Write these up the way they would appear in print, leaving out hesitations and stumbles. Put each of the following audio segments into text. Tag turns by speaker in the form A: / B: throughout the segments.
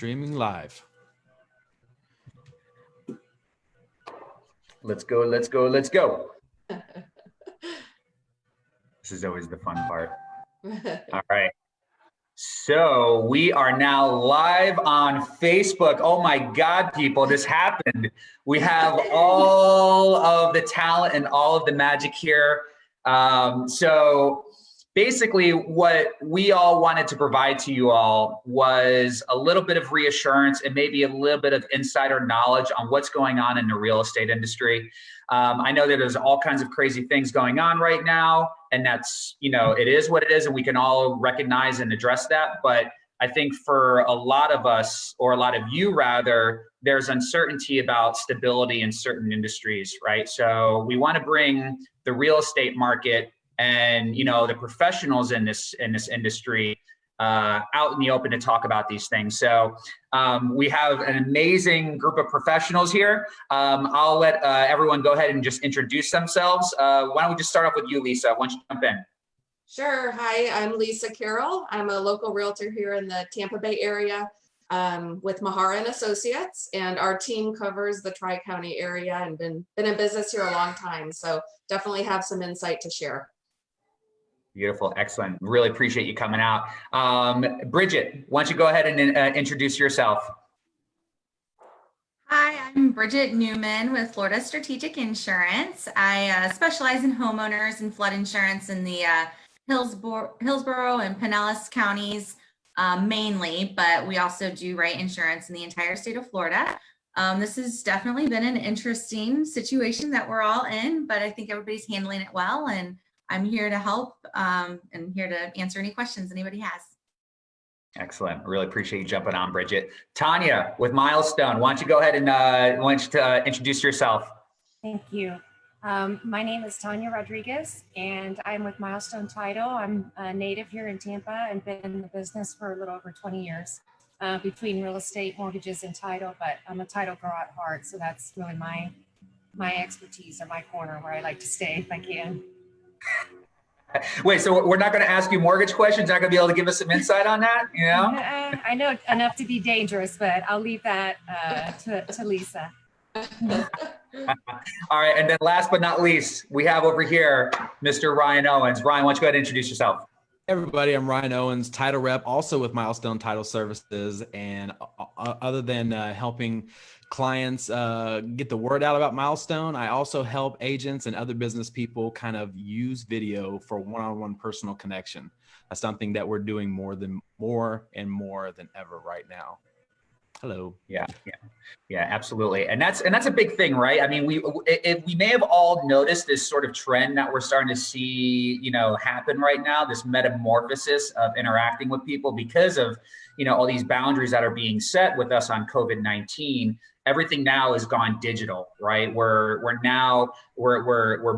A: streaming live.
B: Let's go, let's go, let's go. This is always the fun part. All right. So we are now live on Facebook. Oh my God, people, this happened. We have all of the talent and all of the magic here. So basically what we all wanted to provide to you all was a little bit of reassurance and maybe a little bit of insider knowledge on what's going on in the real estate industry. I know that there's all kinds of crazy things going on right now, and that's, you know, it is what it is, and we can all recognize and address that. But I think for a lot of us, or a lot of you rather, there's uncertainty about stability in certain industries, right? So we want to bring the real estate market and, you know, the professionals in this industry out in the open to talk about these things. So we have an amazing group of professionals here. I'll let everyone go ahead and just introduce themselves. Why don't we just start off with you, Lisa? Why don't you jump in?
C: Sure. Hi, I'm Lisa Carroll. I'm a local realtor here in the Tampa Bay area with Mahara and Associates, and our team covers the Tri-County area and been in business here a long time. So definitely have some insight to share.
B: Beautiful, excellent. Really appreciate you coming out. Bridget, why don't you go ahead and introduce yourself?
D: Hi, I'm Bridget Newman with Florida Strategic Insurance. I specialize in homeowners and flood insurance in the Hillsborough and Pinellas counties mainly, but we also do write insurance in the entire state of Florida. This has definitely been an interesting situation that we're all in, but I think everybody's handling it well, and I'm here to help and here to answer any questions anybody has.
B: Excellent. Really appreciate you jumping on, Bridget. Tanya with Milestone, why don't you go ahead and introduce yourself?
E: Thank you. My name is Tanya Rodriguez, and I'm with Milestone Title. I'm a native here in Tampa and been in the business for a little over 20 years between real estate, mortgages, and title, but I'm a title girl at heart, so that's really my expertise or my corner where I like to stay if I can.
B: Wait, so we're not going to ask you mortgage questions? Not going to be able to give us some insight on that? You know?
E: I know enough to be dangerous, but I'll leave that to Lisa.
B: All right, and then last but not least, we have over here Mr. Ryan Owens. Ryan, why don't you go ahead and introduce yourself?
A: Hey everybody, I'm Ryan Owens, title rep, also with Milestone Title Services. And other than helping clients get the word out about Milestone, I also help agents and other business people kind of use video for one-on-one personal connection. That's something that we're doing more and more than ever right now. Hello. Yeah, absolutely. And that's a big thing, right? I mean, we may have all noticed this sort of trend that we're starting to see, you know, happen right now, this metamorphosis of interacting with people because of, you know, all these boundaries that are being set with us on COVID-19. Everything now has gone digital, right? We're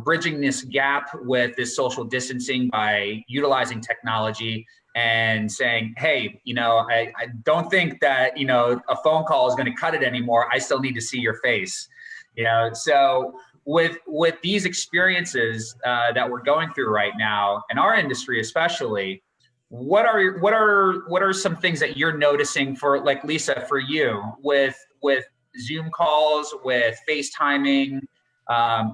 A: bridging this gap with this social distancing by utilizing technology and saying, hey, you know, I don't think that, you know, a phone call is going to cut it anymore. I still need to see your face, you know? So with these experiences that we're going through right now, in our industry especially, what are some things that you're noticing for, like Lisa, for you with Zoom calls, with FaceTiming,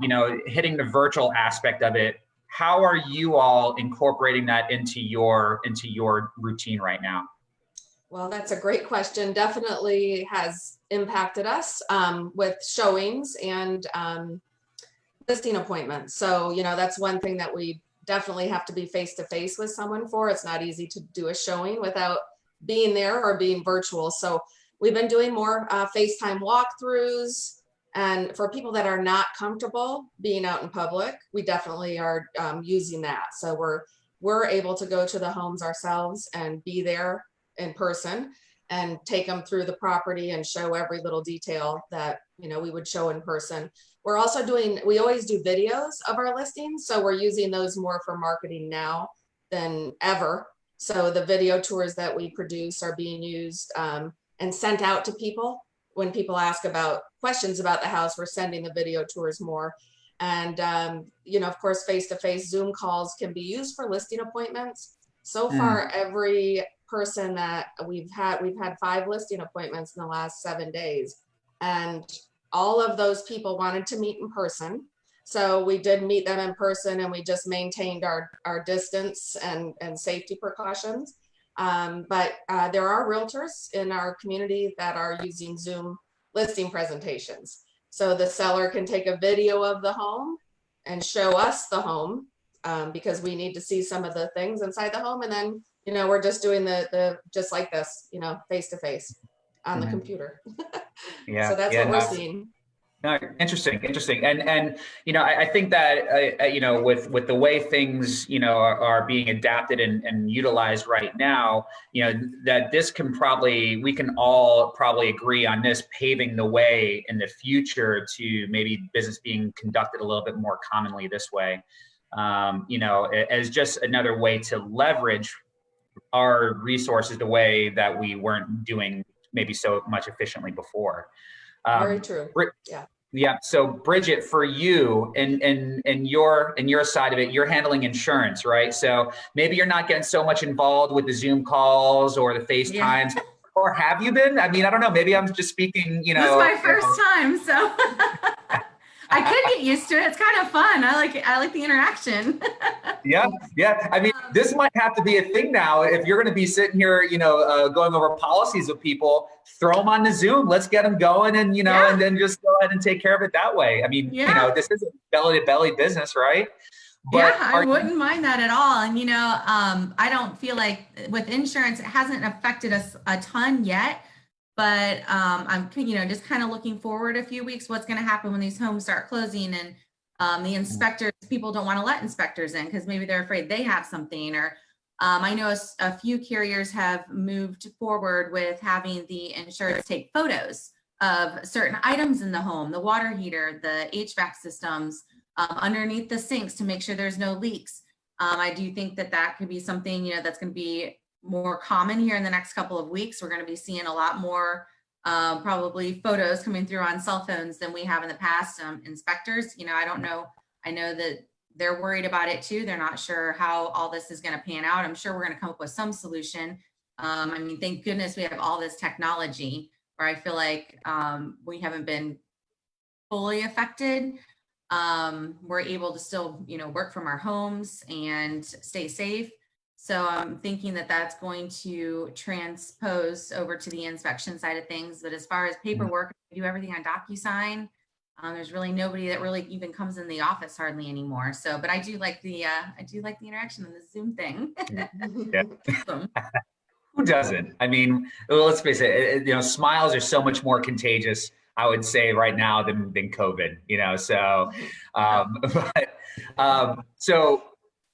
A: you know, hitting the virtual aspect of it? How are you all incorporating that into your routine right now?
C: Well, that's a great question. Definitely has impacted us with showings and listing appointments. So, you know, that's one thing that we definitely have to be face-to-face with someone for. It's not easy to do a showing without being there or being virtual. So we've been doing more FaceTime walkthroughs. And for people that are not comfortable being out in public, we definitely are using that. So we're able to go to the homes ourselves and be there in person and take them through the property and show every little detail that, you know, we would show in person. We're also we always do videos of our listings. So we're using those more for marketing now than ever. So the video tours that we produce are being used and sent out to people. When people ask about questions about the house, we're sending the video tours more. And, you know, of course, face-to-face Zoom calls can be used for listing appointments. So
B: Mm.
C: far, every person that we've had 5 listing appointments in the last 7 days. And all of those people wanted to meet in person. So we did meet them in person, and we just maintained our distance and safety precautions. But there are realtors in our community that are using Zoom listing presentations. So the seller can take a video of the home and show us the home, because we need to see some of the things inside the home. And then, we're just doing the just like this, face to face on the
B: Mhm.
C: computer.
B: Yeah.
C: So that's
B: Yeah.
C: what
B: No,
C: we're seeing.
B: no, interesting. And I think that with the way things are being adapted and utilized right now, that we can all probably agree on this paving the way in the future to maybe business being conducted a little bit more commonly this way. As just another way to leverage our resources the way that we weren't doing maybe so much efficiently before.
C: Very true. Yeah.
B: Yeah. So Bridget, for you and your side of it, you're handling insurance, right? So maybe you're not getting so much involved with the Zoom calls or the FaceTimes, or have you been? I mean, I don't know. Maybe I'm just speaking,
D: This is my first time, so I could get used to it. It's kind of fun. I like the interaction.
B: Yeah. I mean, this might have to be a thing now. If you're going to be sitting here, going over policies with people, throw them on the Zoom. Let's get them going, and and then just go ahead and take care of it that way. I mean, this is a belly to belly business, right?
D: But I wouldn't mind that at all. And I don't feel like with insurance, it hasn't affected us a ton yet. But I'm just kind of looking forward a few weeks. What's going to happen when these homes start closing, and the inspectors, people don't want to let inspectors in because maybe they're afraid they have something. Or I know a few carriers have moved forward with having the insurers take photos of certain items in the home, the water heater, the HVAC systems, underneath the sinks to make sure there's no leaks. I do think that could be something, that's going to be more common here in the next couple of weeks. We're going to be seeing a lot more probably photos coming through on cell phones than we have in the past. Inspectors, I don't know. I know that they're worried about it too. They're not sure how all this is going to pan out. I'm sure we're going to come up with some solution. I mean, thank goodness we have all this technology where I feel like we haven't been fully affected. We're able to still, work from our homes and stay safe. So I'm thinking that that's going to transpose over to the inspection side of things. But as far as paperwork, we do everything on DocuSign. There's really nobody that really even comes in the office hardly anymore. So, but I do like the interaction in the Zoom thing.
B: Yeah. Who doesn't? I mean, let's face it. Smiles are so much more contagious, I would say, right now than COVID. So, so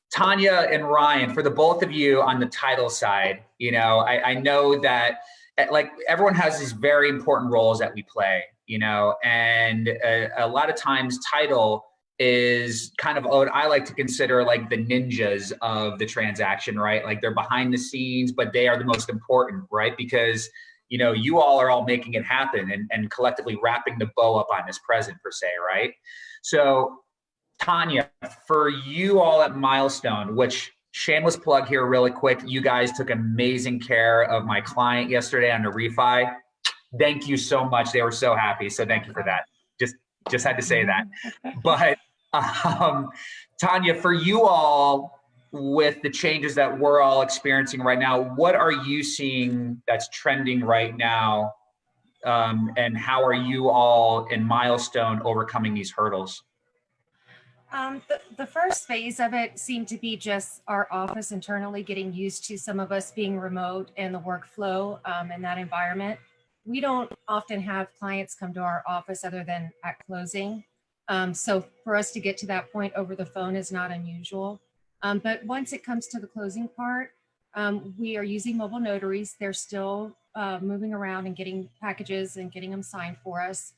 B: Tanya and Ryan, for the both of you on the title side, I know that like everyone has these very important roles that we play, and a lot of times title is kind of what I like to consider like the ninjas of the transaction, right? Like they're behind the scenes, but they are the most important, right? Because you all are all making it happen and collectively wrapping the bow up on this present per se, right? So Tanya, for you all at Milestone, which shameless plug here really quick, you guys took amazing care of my client yesterday on the refi. Thank you so much. They were so happy. So thank you for that. Just had to say that. But Tanya, for you all, with the changes that we're all experiencing right now, what are you seeing that's trending right now? And how are you all in Milestone overcoming these hurdles?
E: The first phase of it seemed to be just our office internally getting used to some of us being remote and the workflow in that environment. We don't often have clients come to our office other than at closing. So for us to get to that point over the phone is not unusual. But once it comes to the closing part, we are using mobile notaries. They're still moving around and getting packages and getting them signed for us.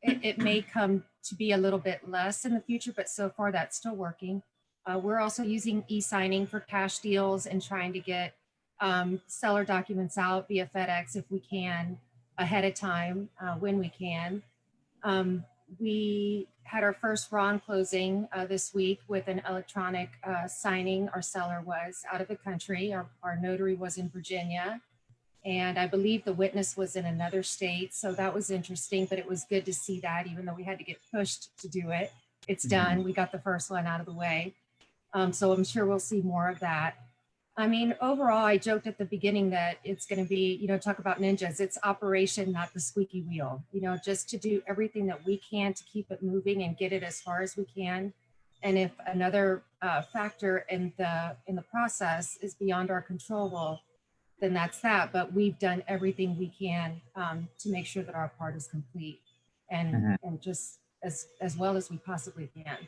E: It may come to be a little bit less in the future, but so far that's still working. We're also using e-signing for cash deals and trying to get seller documents out via FedEx if we can ahead of time when we can. We had our first Ron closing this week with an electronic signing. Our seller was out of the country. Our notary was in Virginia. And I believe the witness was in another state. So that was interesting, but it was good to see that, even though we had to get pushed to do it. It's done. We got the first one out of the way. So I'm sure we'll see more of that. I mean, overall, I joked at the beginning that it's going to be, you know, talk about ninjas. It's operation, not the squeaky wheel, you know, just to do everything that we can to keep it moving and get it as far as we can. And if another factor in the process is beyond our control, well, then that's that. But we've done everything we can to make sure that our part is complete and just as well as we possibly can.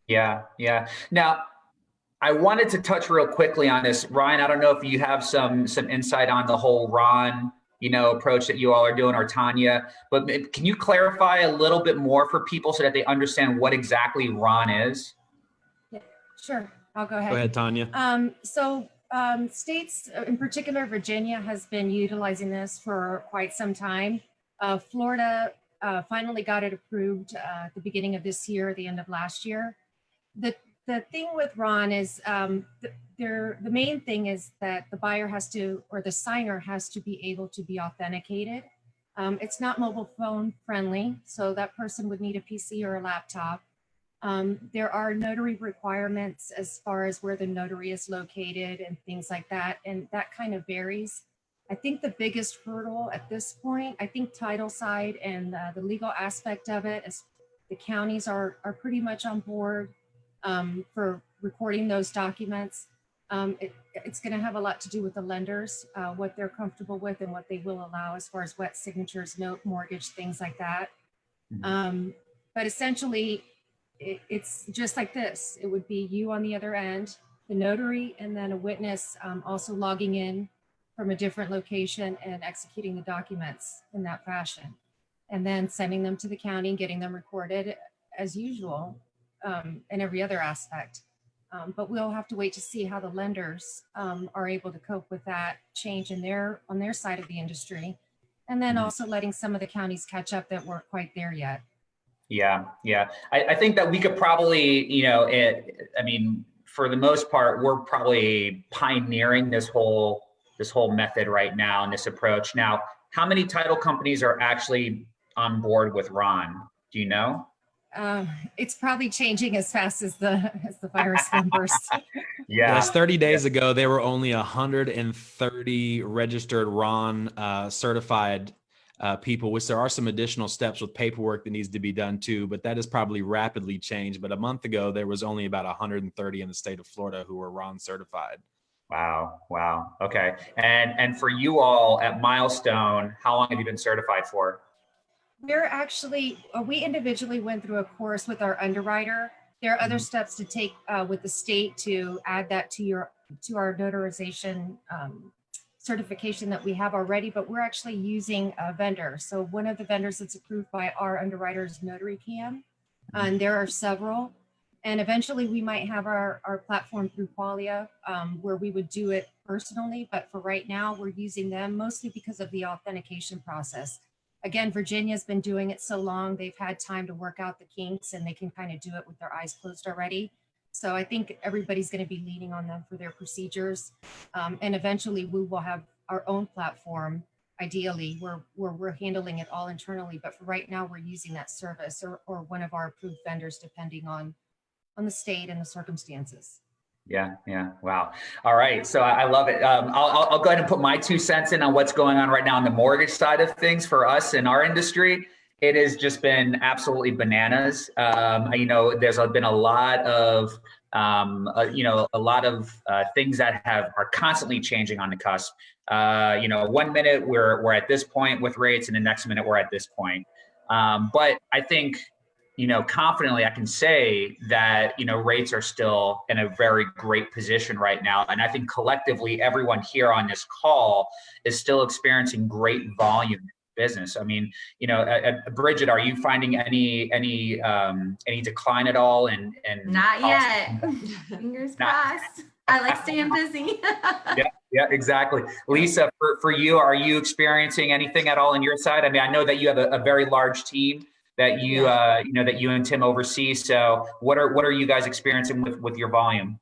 B: Yeah, yeah. Now, I wanted to touch real quickly on this, Ryan. I don't know if you have some insight on the whole Ron, you know, approach that you all are doing, or Tanya. But can you clarify a little bit more for people so that they understand what exactly Ron is?
E: Yeah, sure. I'll go ahead.
A: Go ahead, Tanya.
E: States, in particular, Virginia has been utilizing this for quite some time. Florida finally got it approved at the beginning of this year, the end of last year. The thing with Ron is the main thing is that the buyer has to, or the signer has to be able to be authenticated. It's not mobile phone friendly, so that person would need a PC or a laptop. There are notary requirements as far as where the notary is located and things like that, and that kind of varies. I think the biggest hurdle at this point, I think title side and the legal aspect of it, is the counties are pretty much on board for recording those documents. It's going to have a lot to do with the lenders, what they're comfortable with and what they will allow as far as wet signatures, note, mortgage, things like that. But essentially, it's just like this. It would be you on the other end, the notary, and then a witness also logging in from a different location and executing the documents in that fashion, and then sending them to the county and getting them recorded as usual in every other aspect. But we'll have to wait to see how the lenders are able to cope with that change on their side of the industry, and then also letting some of the counties catch up that weren't quite there yet.
B: Yeah, yeah. I think that we could probably, you know, I mean, for the most part, we're probably pioneering this whole method right now and this approach. Now, how many title companies are actually on board with Ron? Do you know?
E: It's probably changing as fast as the virus numbers.
B: Yeah.
A: Yes, 30 days ago, there were only 130 registered Ron certified people, which there are some additional steps with paperwork that needs to be done too, but that has probably rapidly changed. But a month ago, there was only about 130 in the state of Florida who were Ron certified.
B: Wow. Wow. Okay. And for you all at Milestone, how long have you been certified for?
E: We're actually, we individually went through a course with our underwriter. There are other steps to take with the state to add that to our notarization certification that we have already, but we're actually using a vendor. So one of the vendors that's approved by our underwriters, NotaryCam, and there are several. And eventually we might have our platform through Qualia where we would do it personally, but for right now we're using them mostly because of the authentication process. Again, Virginia's been doing it so long, they've had time to work out the kinks and they can kind of do it with their eyes closed already. So I think everybody's going to be leaning on them for their procedures. And eventually we will have our own platform, ideally, where we're handling it all internally. But for right now, we're using that service or one of our approved vendors, depending on the state and the circumstances.
B: Yeah. Yeah. Wow. All right. So I love it. I'll go ahead and put my 2 cents in on what's going on right now on the mortgage side of things for us in our industry. It has just been absolutely bananas. You know, there's been a lot of, things that are constantly changing on the cusp. You know, 1 minute we're at this point with rates, and the next minute we're at this point. But I think, you know, confidently I can say that, you know, rates are still in a very great position right now. And I think collectively, everyone here on this call is still experiencing great volume business. I mean, you know, Bridget, are you finding any decline at all? And
D: not yet. Fingers crossed. I like staying busy.
B: Yeah, exactly. Lisa, for you, are you experiencing anything at all on your side? I mean, I know that you have a very large team. that you that you and Tim oversee. So what are you guys experiencing with your volume?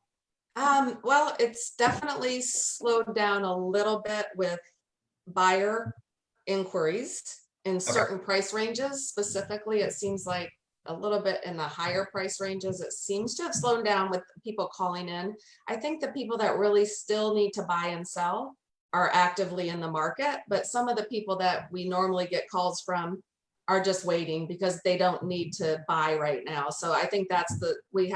C: Well, it's definitely slowed down a little bit with buyer inquiries in certain price ranges. Specifically, it seems like a little bit in the higher price ranges, it seems to have slowed down with people calling in. I think the people that really still need to buy and sell are actively in the market, but some of the people that we normally get calls from are just waiting because they don't need to buy right now. So I think that's we've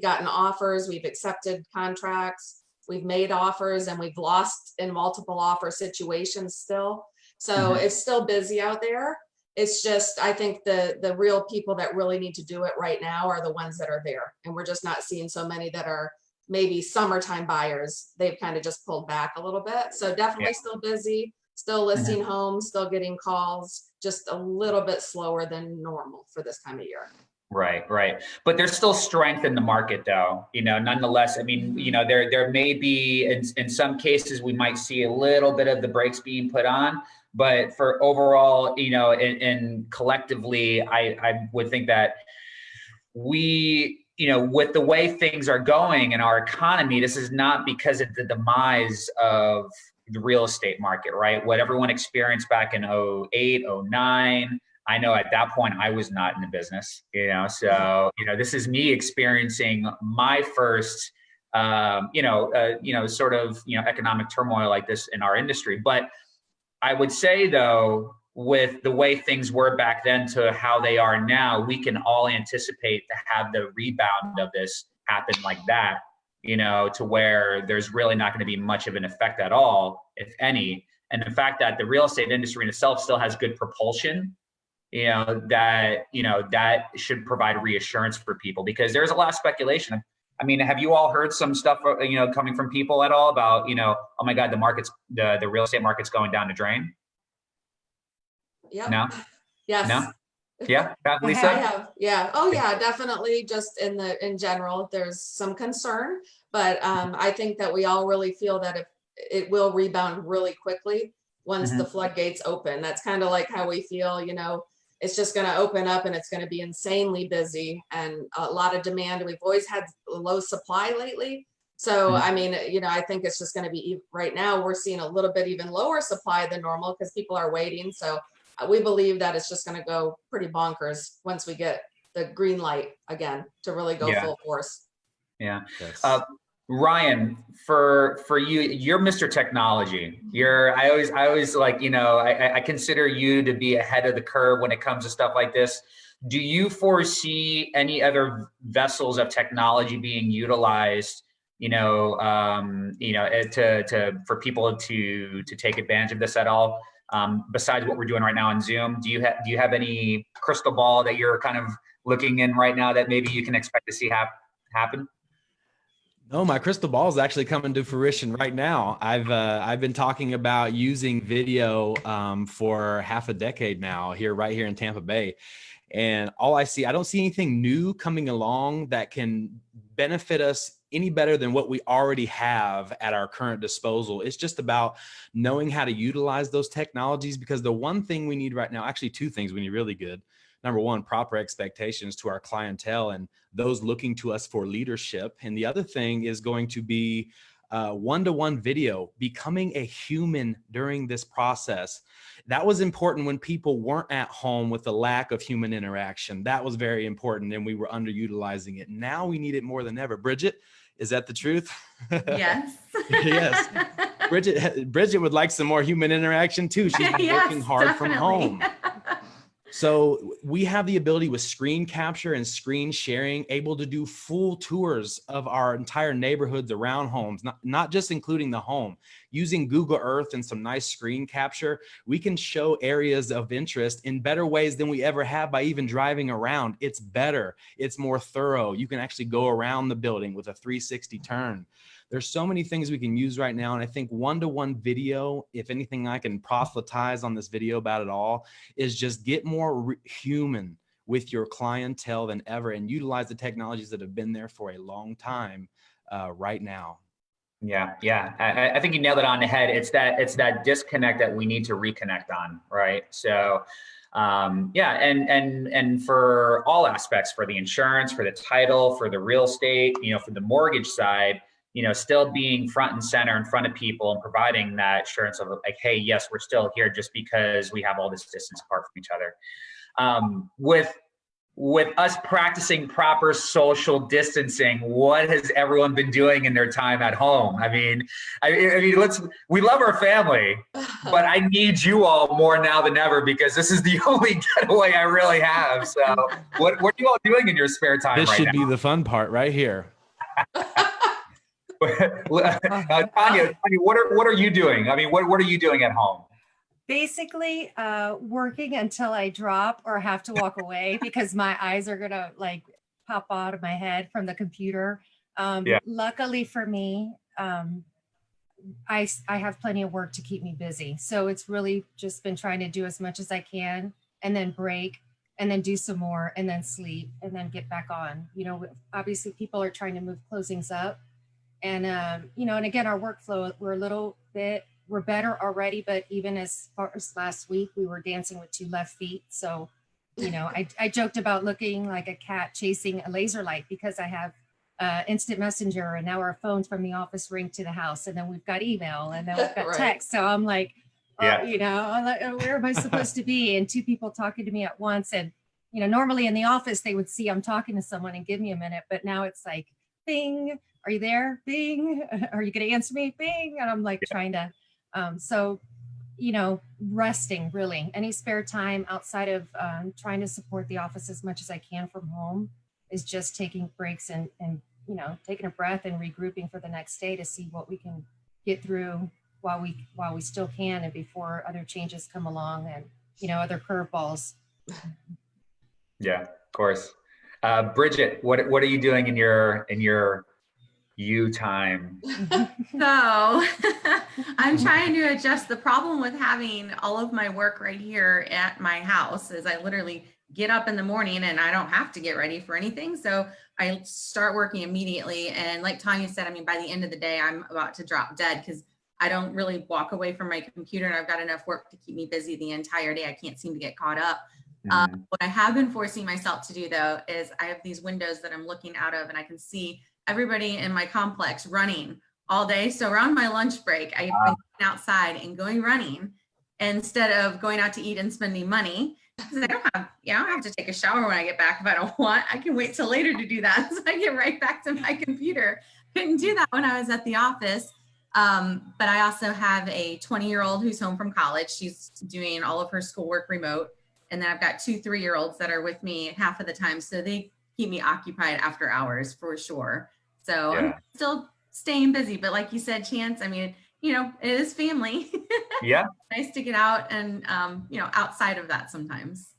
C: gotten offers, we've accepted contracts, we've made offers, and we've lost in multiple offer situations still. So it's still busy out there. It's just, I think the real people that really need to do it right now are the ones that are there. And we're just not seeing so many that are maybe summertime buyers. They've kind of just pulled back a little bit. So definitely still busy, still listing homes, still getting calls, just a little bit slower than normal for this time of year.
B: Right, right. But there's still strength in the market though, nonetheless. I mean, there may be, in some cases, we might see a little bit of the brakes being put on, but for overall, and collectively, I would think that we, with the way things are going in our economy, this is not because of the demise of the real estate market, right? What everyone experienced back in 08, 09, I know at that point I was not in the business, so, this is me experiencing my first, sort of, economic turmoil like this in our industry. But I would say though, with the way things were back then to how they are now, we can all anticipate to have the rebound of this happen like that, to where there's really not going to be much of an effect at all, if any. And the fact that the real estate industry in itself still has good propulsion, that should provide reassurance for people, because there's a lot of speculation. I mean, have you all heard some stuff, coming from people at all about, oh my God, the real estate market's going down the drain?
C: Yeah.
B: No?
C: Yes.
B: No? Yeah, Lisa?
C: I have. Yeah. Oh yeah, definitely. Just in general, there's some concern, but I think that we all really feel that if it will rebound really quickly once the floodgates open. That's kind of like how we feel, it's just going to open up and it's going to be insanely busy and a lot of demand. We've always had low supply lately. So, I mean, I think it's just going to be, right now we're seeing a little bit even lower supply than normal because people are waiting. So we believe that it's just going to go pretty bonkers once we get the green light again to really go full force.
B: Yeah.
A: Yes.
B: Ryan, for you, you're Mr. Technology. I always like, I consider you to be ahead of the curve when it comes to stuff like this. Do you foresee any other vessels of technology being utilized, for people to take advantage of this at all? Besides what we're doing right now on Zoom, do you have any crystal ball that you're kind of looking in right now that maybe you can expect to see happen?
A: No, my crystal ball is actually coming to fruition right now. I've been talking about using video for half a decade now right here in Tampa Bay. And I don't see anything new coming along that can benefit us any better than what we already have at our current disposal. It's just about knowing how to utilize those technologies, because the one thing we need right now, actually two things we need really good. Number one, proper expectations to our clientele and those looking to us for leadership. And the other thing is going to be one-to-one video, becoming a human during this process. That was important when people weren't at home with the lack of human interaction. That was very important, and we were underutilizing it. Now we need it more than ever. Bridget, is that the truth?
D: Yes.
A: Yes. Bridget would like some more human interaction too. She's been working hard from home. So we have the ability with screen capture and screen sharing, able to do full tours of our entire neighborhoods around homes, not just including the home. Using Google Earth and some nice screen capture, we can show areas of interest in better ways than we ever have by even driving around. It's better. It's more thorough. You can actually go around the building with a 360 turn. There's so many things we can use right now. And I think one-to-one video, if anything I can proselytize on this video about it all, is just get more human with your clientele than ever and utilize the technologies that have been there for a long time right now.
B: Yeah, yeah. I think you nailed it on the head. It's that disconnect that we need to reconnect on, right? So, yeah, and for all aspects, for the insurance, for the title, for the real estate, for the mortgage side, still being front and center in front of people and providing that assurance of like, hey, yes, we're still here just because we have all this distance apart from each other. With us practicing proper social distancing, what has everyone been doing in their time at home? I mean, we love our family, but I need you all more now than ever because this is the only getaway I really have. So what are you all doing in your spare time
A: This
B: right
A: should
B: now?
A: be the fun part right here.
B: Tanya, what are you doing? I mean, what are you doing at home?
E: Basically, working until I drop or have to walk away because my eyes are gonna like pop out of my head from the computer.
B: Yeah.
E: Luckily for me, I have plenty of work to keep me busy. So it's really just been trying to do as much as I can and then break and then do some more and then sleep and then get back on. Obviously people are trying to move closings up. And, and again, our workflow, we're better already, but even as far as last week, we were dancing with 2 left feet. So, I joked about looking like a cat chasing a laser light because I have instant messenger and now our phones from the office ring to the house and then we've got email and then we've got
C: Right.
E: text. So I'm like,
B: Yeah.
E: I'm like, where am I supposed to be? And 2 people talking to me at once. And, normally in the office, they would see I'm talking to someone and give me a minute, but now it's like, bing, are you there? Bing, are you going to answer me? Bing. And I'm like trying to, resting really. Any spare time outside of trying to support the office as much as I can from home is just taking breaks and taking a breath and regrouping for the next day to see what we can get through while we still can and before other changes come along and other curveballs.
B: Yeah, of course. Bridget, what are you doing in your you time?
D: So I'm trying to adjust. The problem with having all of my work right here at my house is I literally get up in the morning and I don't have to get ready for anything. So I start working immediately. And like Tanya said, I mean, by the end of the day, I'm about to drop dead because I don't really walk away from my computer and I've got enough work to keep me busy the entire day. I can't seem to get caught up. What I have been forcing myself to do though, is I have these windows that I'm looking out of and I can see everybody in my complex running all day. So around my lunch break, I've been going outside and going running instead of going out to eat and spending money. I don't have to take a shower when I get back if I don't want. I can wait till later to do that. So I get right back to my computer. Couldn't do that when I was at the office. But I also have a 20-year-old who's home from college. She's doing all of her schoolwork remote. And then I've got 2 3-year-olds that are with me half of the time. So they keep me occupied after hours for sure. So I'm still staying busy. But like you said, Chance, I mean, it is family.
B: Yeah.
D: Nice to get out and, outside of that sometimes.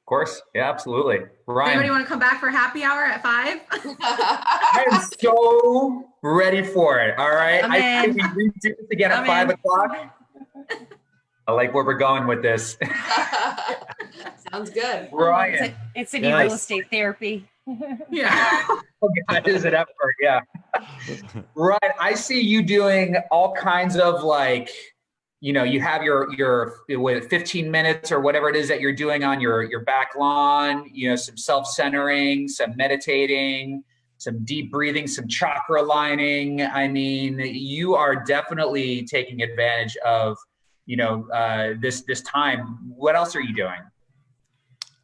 B: Of course. Yeah, absolutely. Ryan.
D: Anybody want to come back for happy hour at 5?
B: I am so ready for it. All right. I think we do this again at 5 o'clock. I like where we're going with this.
C: Sounds good.
B: Ryan.
E: It's a new real estate therapy.
D: Yeah.
B: That is an effort. Yeah. Ryan, I see you doing all kinds of you have your with 15 minutes or whatever it is that you're doing on your back lawn, some self-centering, some meditating, some deep breathing, some chakra lining. I mean, you are definitely taking advantage of, this time. What else are you doing?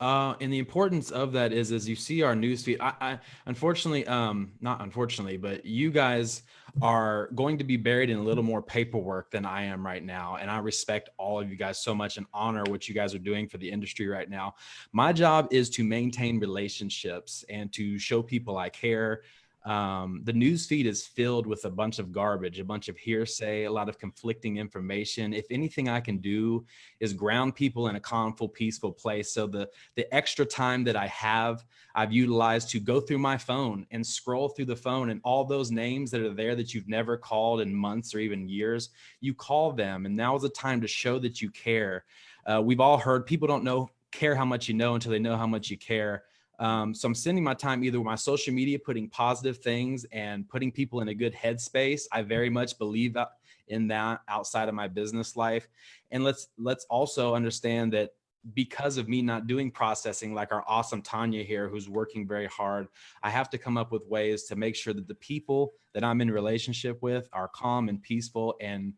A: And the importance of that is, as you see our newsfeed, I unfortunately, not unfortunately, but you guys are going to be buried in a little more paperwork than I am right now. And I respect all of you guys so much and honor what you guys are doing for the industry right now. My job is to maintain relationships and to show people I care. The news feed is filled with a bunch of garbage, a bunch of hearsay, a lot of conflicting information. If anything I can do is ground people in a calmful, peaceful place. So the extra time that I have, I've utilized to go through my phone and scroll through the phone, and all those names that are there that you've never called in months or even years, you call them. And now is the time to show that you care. We've all heard people don't care how much you know until they know how much you care. So I'm spending my time either with my social media, putting positive things and putting people in a good headspace. I very much believe in that outside of my business life. And let's also understand that because of me not doing processing like our awesome Tanya here, who's working very hard, I have to come up with ways to make sure that the people that I'm in relationship with are calm and peaceful and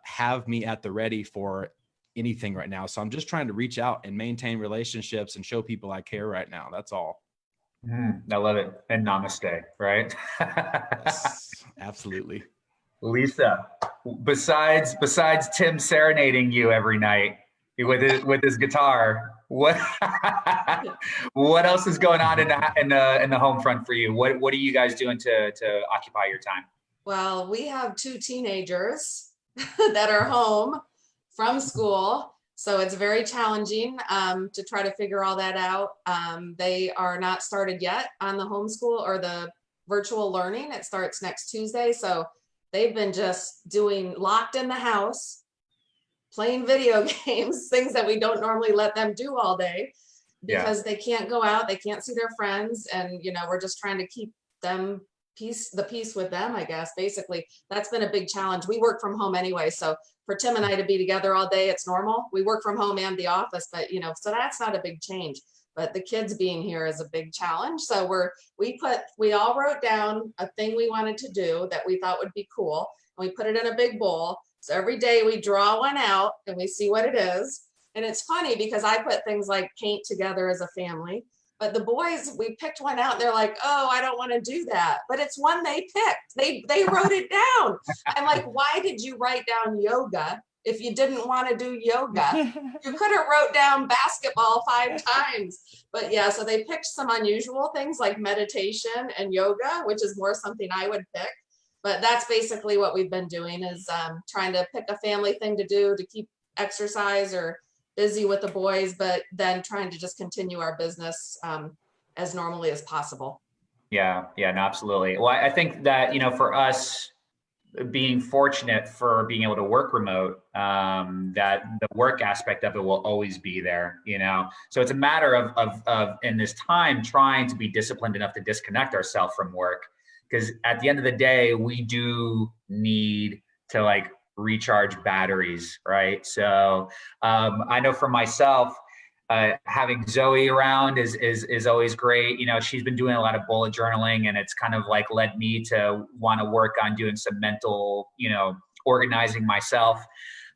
A: have me at the ready for anything right now. So I'm just trying to reach out and maintain relationships and show people I care right now. That's all.
B: I love it. And namaste, right?
A: Yes, absolutely.
B: Lisa, besides Tim serenading you every night with his guitar, what what else is going on in the home front for you? What are you guys doing to occupy your time?
C: Well, we have 2 teenagers that are home from school. So it's very challenging to try to figure all that out. They are not started yet on the homeschool or the virtual learning. It starts next Tuesday. So they've been just doing locked in the house, playing video games, things that we don't normally let them do all day because they can't go out, they can't see their friends. And, we're just trying to keep them the peace with them, I guess. Basically, that's been a big challenge. We work from home anyway. So for Tim and I to be together all day, it's normal. We work from home and the office, but so that's not a big change. But the kids being here is a big challenge. So we all wrote down a thing we wanted to do that we thought would be cool. And we put it in a big bowl. So every day we draw one out and we see what it is. And it's funny because I put things like paint together as a family. But the boys, we picked one out and they're like, oh, I don't want to do that. But it's one they picked. They wrote it down. I'm like, why did you write down yoga if you didn't want to do yoga? You could have wrote down basketball 5 times. But yeah, so they picked some unusual things like meditation and yoga, which is more something I would pick. But that's basically what we've been doing is trying to pick a family thing to do to keep exercise or busy with the boys, but then trying to just continue our business as normally as possible.
B: Yeah, no, absolutely. Well, I think that, for us being fortunate for being able to work remote, that the work aspect of it will always be there, So it's a matter of in this time trying to be disciplined enough to disconnect ourselves from work. Because at the end of the day, we do need to recharge batteries, right? So I know for myself, having Zoe around is always great. She's been doing a lot of bullet journaling, and it's kind of led me to want to work on doing some mental, organizing myself.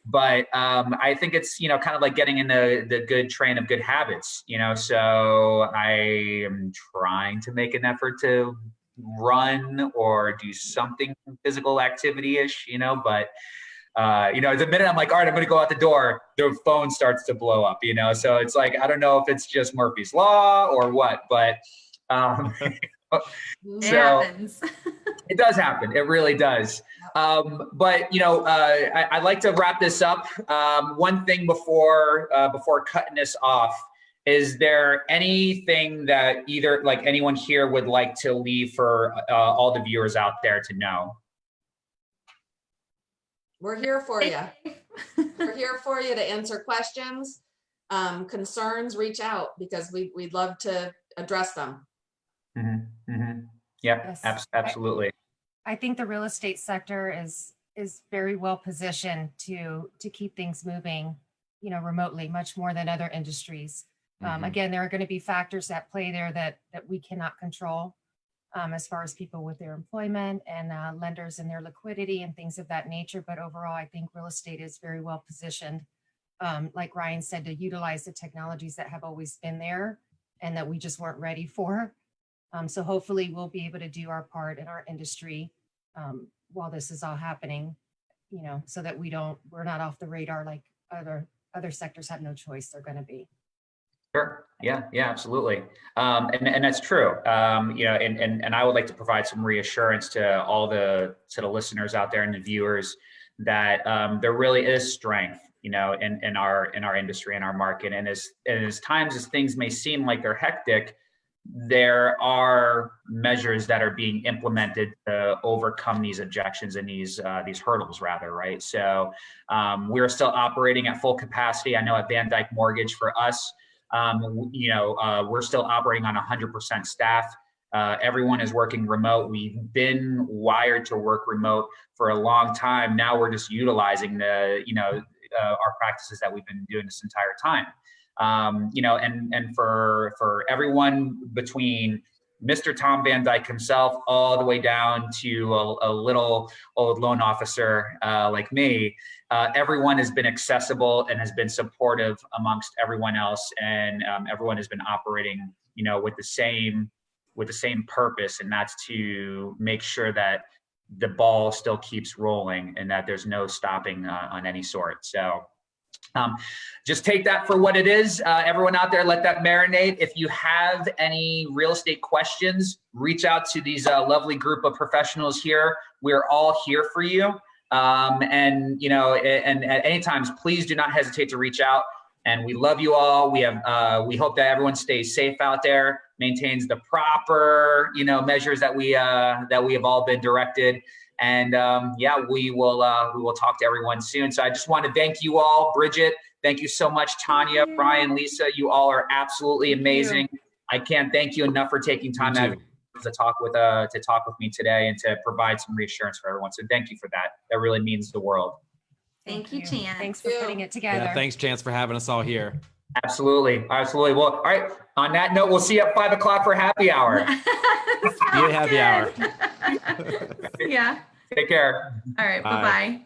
B: But I think it's, kind of like getting in the good train of good habits, so I am trying to make an effort to run or do something physical activity-ish, but the minute I'm like, all right, I'm going to go out the door, the phone starts to blow up, so it's like, I don't know if it's just Murphy's Law or what, but
D: It happens.
B: It does happen. It really does. But, I'd like to wrap this up. One thing before cutting this off, is there anything that either anyone here would like to leave for all the viewers out there to know?
C: We're here for you. We're here for you to answer questions, concerns, reach out because we'd love to address them.
B: Mm-hmm. Mm-hmm. Yep,
E: Yes.
B: absolutely.
E: I think the real estate sector is very well positioned to keep things moving, remotely, much more than other industries. Again, there are going to be factors that play there that we cannot control, as far as people with their employment and lenders and their liquidity and things of that nature. But overall, I think real estate is very well positioned, like Ryan said, to utilize the technologies that have always been there and that we just weren't ready for. So hopefully we'll be able to do our part in our industry while this is all happening, so that we're not off the radar like other sectors have no choice, they're going to be.
B: Sure. Yeah, absolutely. And that's true. And I would like to provide some reassurance to all the listeners out there and the viewers that there really is strength, in our industry and our market. And as times as things may seem like they're hectic, there are measures that are being implemented to overcome these objections and these hurdles, rather, right? So we're still operating at full capacity. I know at Van Dyke Mortgage, for us, We're still operating on 100% staff. Everyone is working remote. We've been wired to work remote for a long time. Now we're just utilizing our practices that we've been doing this entire time. And for everyone between Mr. Tom Van Dyke himself all the way down to a little old loan officer like me, everyone has been accessible and has been supportive amongst everyone else, and everyone has been operating, with the same purpose, and that's to make sure that the ball still keeps rolling and that there's no stopping on any sort. So just take that for what it is. Everyone out there, let that marinate. If you have any real estate questions, reach out to these lovely group of professionals here. We're all here for you. And at any times, please do not hesitate to reach out. And we love you all. We hope that everyone stays safe out there, maintains the proper, measures that we have all been directed. And we will talk to everyone soon. So I just want to thank you all. Bridget, thank you so much. Tanya, Brian, Lisa, you all are absolutely amazing. I can't thank you enough for taking time out to talk with me today and to provide some reassurance for everyone. So thank you for that. That really means the world.
D: Thank you, Chance.
E: Thanks for putting it together.
A: Yeah, thanks, Chance, for having us all here.
B: Absolutely. Well, all right. On that note, we'll see you at 5 o'clock for happy hour.
A: See you at happy hour.
D: Yeah.
B: Take care.
D: All right.
A: Bye.
D: Bye-bye.